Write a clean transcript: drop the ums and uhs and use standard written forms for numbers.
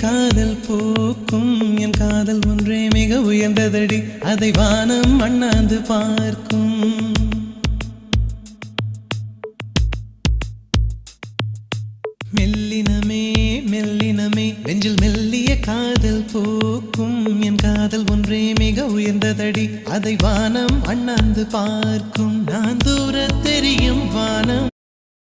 காதல் போக்கும் என் காதல் ஒன்றே மிக உயர்ந்ததடி அதை வானம் அண்ணாந்து பார்க்கும் மெல்லினமே மெல்லினமே நெஞ்சில் மெல்லிய காதல் போக்கும் என் காதல் ஒன்றே மிக உயர்ந்ததடி அதை வானம் அண்ணாந்து பார்க்கும் நான் தூர தெரியும் வானம்